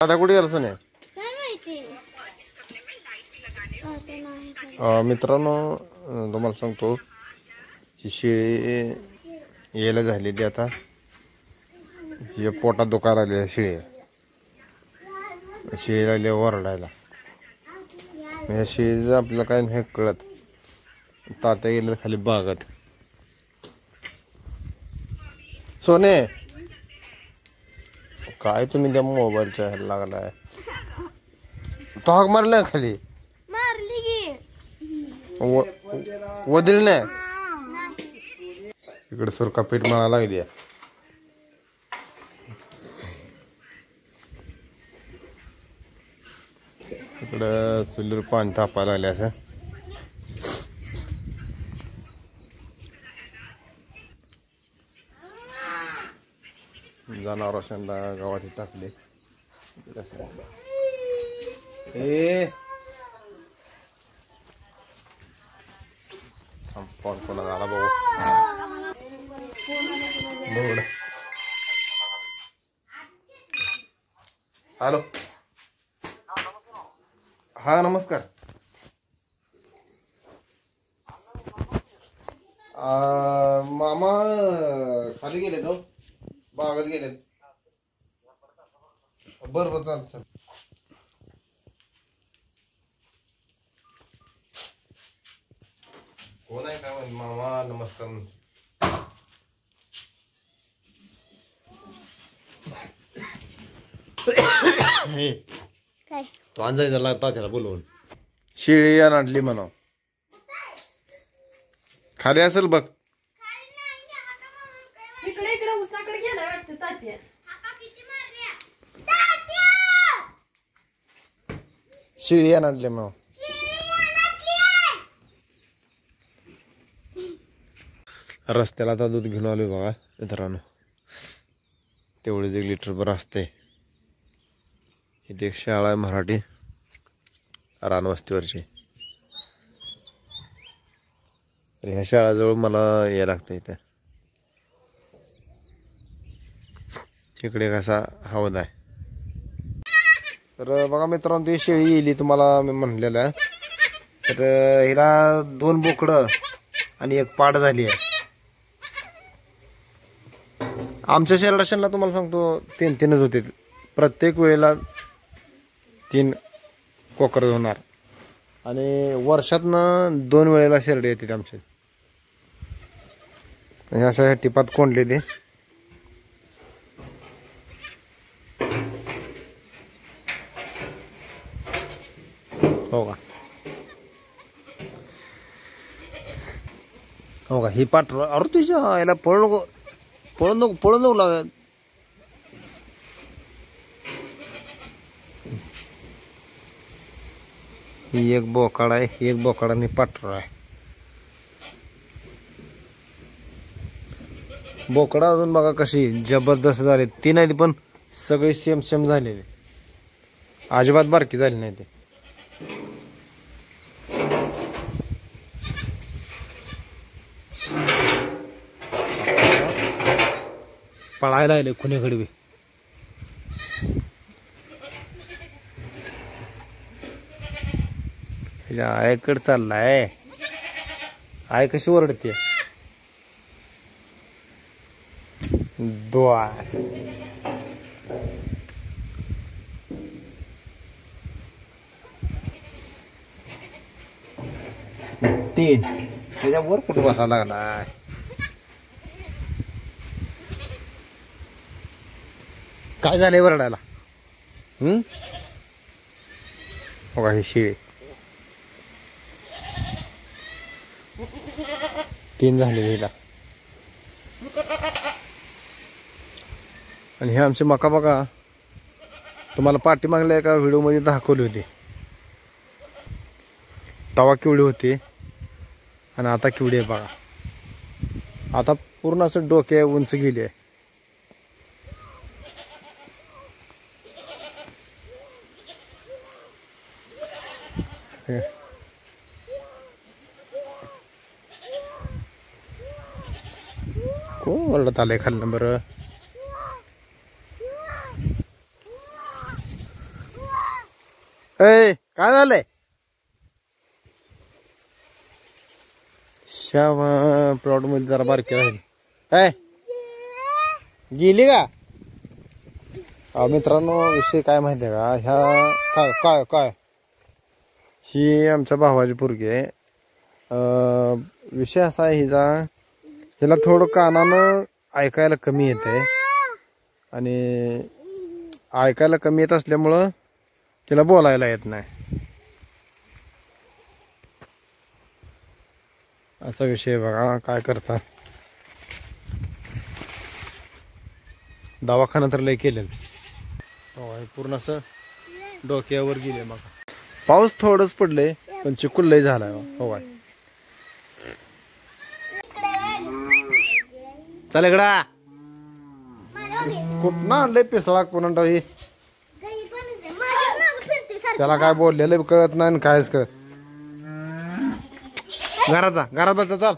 आता कुठे गेलं सोने? मित्रांनो तुम्हाला सांगतो ही शेळी यायला झालेली आता हे पोटात दुखायला लागले शेळी लागली ओरडायला. या शेळीचं आपल्याला काय नाही कळत. तात्या गेलं खाली बागत. सोने काय तुम्ही त्या मोबाईलच्या ह्याला लागलाय? तो हाक मारलाय खाली मारली की वदिल नाही इकडे सुरका पीठ मळा लागली. इकडं चुलीवर पाणी तापायला लागले. असं जनावर गावात टाकले. फोन कोणा झाला बघू. हॅलो हा नमस्कार. मामा खाली गेले तो बागत गेले. बरोबर चालत. कोण आहे काय मामा? नमस्कार. तो अंजायचा लागता त्याला बोलवून. शेळी आणली म्हणा. खाली असेल बघ. शेळी आणली म्हणा. रस्त्याला आता दूध घेऊन आलोय बघा मित्रांनो. तेवढेच 1 लिटर भर असते. इथे एक शाळा आहे मराठी रानवस्तीवरची. ह्या शाळाजवळ मला यायला लागतं. इथे इकडे कसा हौद आहे. तर बघा मित्रांनो ती शेळी येईल तुम्हाला मी म्हणलेलं आहे. तर हिला 2 बोकडं आणि 1 पाड झाली आहे. आमच्या शेरडाशांना तुम्हाला सांगतो 3-3च होते. प्रत्येक वेळेला 3 कोकरं होणार आणि वर्षातनं 2 वेळेला शेरडे येते आमचे. अशा टिपात कोंडले ते. हो का हो का. ही पाठ अरे तुझ्या याला पळू नको पळून नको लागत. ही 1 बोकाड आहे. 1 बोकाड आणि पाठर आहे. बोकडा अजून बघा कशी जबरदस्त झाली. 3 आहेत पण सगळे सेम झालेले. अजिबात बारकी झाली नाही ते. पळायला आले कुणीकडे बी. आयकडे चाललाय. आय कशी ओरडते. द्वा 3 त्याच्यावर कुठं बसायला लागलाय. काय झालंय वरडायला? बघा ही शेळी 3 झाले हिला. आणि हे आमचे मका बघा तुम्हाला पाठीमागल्या एका व्हिडिओ मध्ये दाखवली होती. तवा केवढी होती आणि आता केवढी आहे बघा. आता पूर्ण असं डोक्या उंच गेली आहे. कोण ओरडत आलंय खाली? बरं ए काय झालंय? शावा प्लॉट मध्ये जरा बारकी राहील. काय गेली का? मित्रांनो विषय काय माहितीये का? ह्या काय काय काय ही आमच्या भावाची पोरगी आहे. विषय असा आहे हिचा, हिला थोडं कानानं ऐकायला कमी येते आणि ऐकायला कमी येत असल्यामुळं तिला बोलायला येत नाही. असा विषय बघा. काय करतात, दवाखाना तर लय केलेलं. पूर्ण असं डोक्यावर गेले. मग पाऊस थोडंच पडले पण चिखल लय झालाय. हो चल इकडा. कुठं आणलंय पिसळा कोणाही. त्याला काय बोललेलं कळत नाही कायच कळत. घरात जा, घरात बस. चाल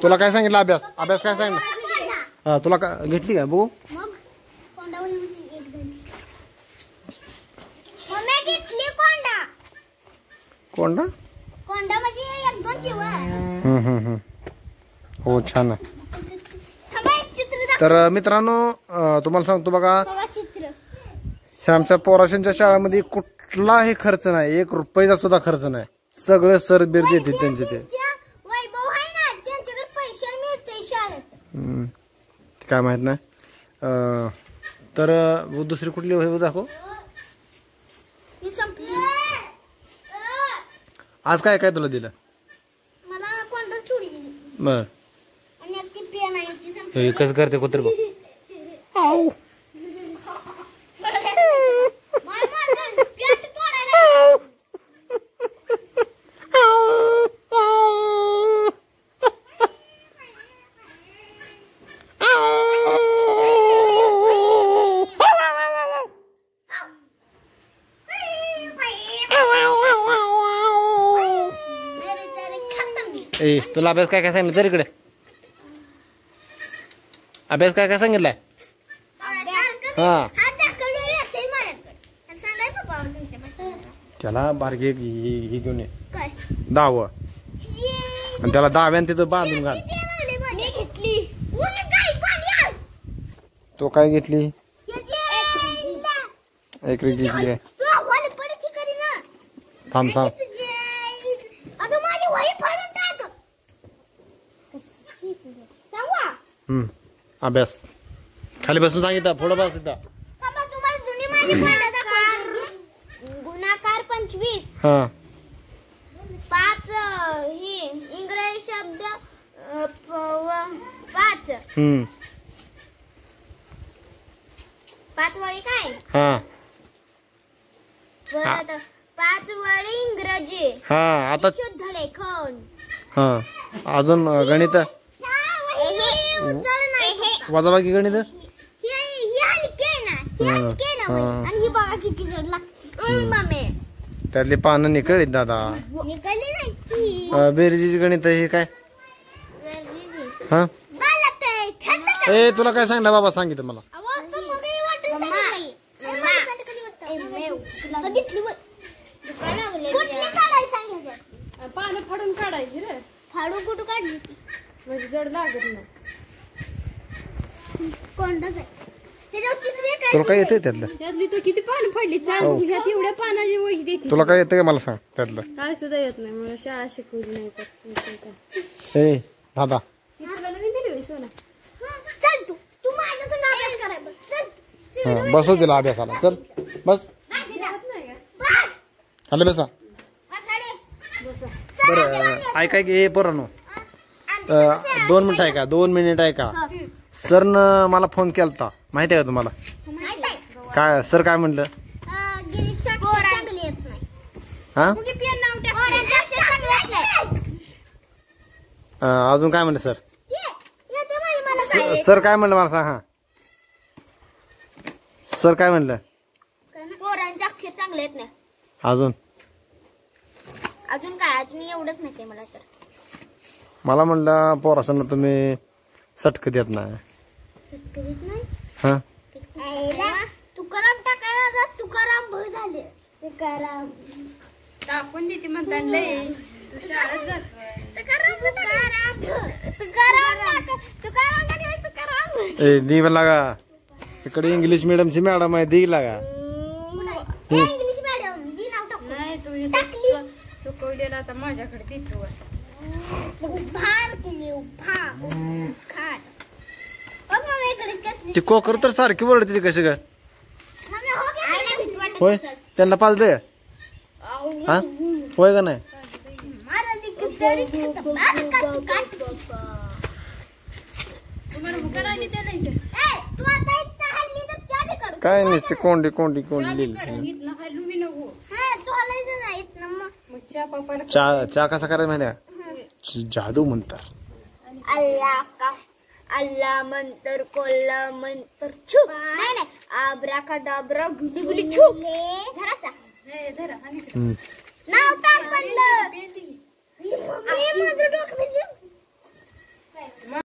तुला काय सांगितलं? अभ्यास अभ्यास काय सांगितलं? हा तुला का घेतली काय बघू? कोंडा हो छान आहे. तर मित्रांनो तुम्हाला सांगतो बघा, ह्या आमच्या पोराशांच्या शाळेमध्ये कुठलाही खर्च नाही. 1 रुपयाचा सुद्धा खर्च नाही. सगळे सर बीर देते त्यांचे ते. काय माहित नाही. तर दुसरी कुठली वही दाखव. आज काय काय तुला दिलं? बर कसं करते कुत्र बघ. ए तुला अभ्यास काय काय सांगितलं? तर इकडे अभ्यास काय काय सांगितलंय? हा त्याला बारकी ही घेऊन ये 10 आणि त्याला 10व्याने तिथं बांधून घाल. तो काय घेतली? एक घेतली आहे. थांब थांब. अभ्यास खाली बसून सांगितलं. पुढं बस तिथं. गुणाकार 25. हा 5 ही इंग्रजी शब्द 5. 5 वळी काय? हा परत 5 वळी इंग्रजी. हा आता शुद्ध लेखन. हा अजून गणित वजाबाकी गणित. त्यातली पानं निकळीत दादा. बेरजीची गणित हे काय? हा ए तुला काय सांगितलं बाबा? सांगितलं मला. पानं फाडून काढायची रे. फाडून कुठं काढली? म्हणजे जड लागत नाही. कोणताच आहे तुला काय येतंय त्यातलं? त्यातली तर किती पानं पडली. ह्यात एवढ्या पानाची वही देते. तुला काय येतं का मला सांग त्यातलं? काय सुद्धा येत नाही. मला शाळा शिकवली नाही. ए दादा चल तू माझ्या संग अभ्यास करायचं. बसू दिला अभ्यासाला. चल बस खाली बसा. बरं ऐकाय की पोरांनो 2 मिनिट आहे का? 2 मिनिट आहे का? सरनं मला फोन केलता माहिती आहे का तुम्हाला? काय सर काय म्हणलं? हा अजून काय म्हणलं सर? सर काय म्हणलं मला सांग. हा सर काय म्हणलं? पोरांचे अक्षर चांगले आहेत नाही. अजून काय? अजून एवढंच नाही मला. तर मला म्हणलं पोरासांना तुम्ही सटक देत नाही. हा तुकाराम टाकायला तुकाराम भर झाले. तुकाराम टाकून देते म्हणतात लय. तू शाळेत जातोय. तुकाराम ए दी लागा इकडे इंग्लिश मिडियमची मॅडम आहे दी लागा. इंग्लिश मॅडम दी नाव टाकू. नाही तू चुकवलेला आता माझ्याकडे देतो. उभार केली उभा खाट. ती कोकर तर सारखी ओरडते ती कशी काय होय त्यांना पाच दे हा होय का नाही. काय नसते कोंडी कोंडी कोंडी चहा कसा करायचा माहिती जादू म्हणतात. अल्लाह का अल्लाह मंतर कोल्ला मंतर छू नाही आब्रा का डाबरा गुडी गुडी छू धरा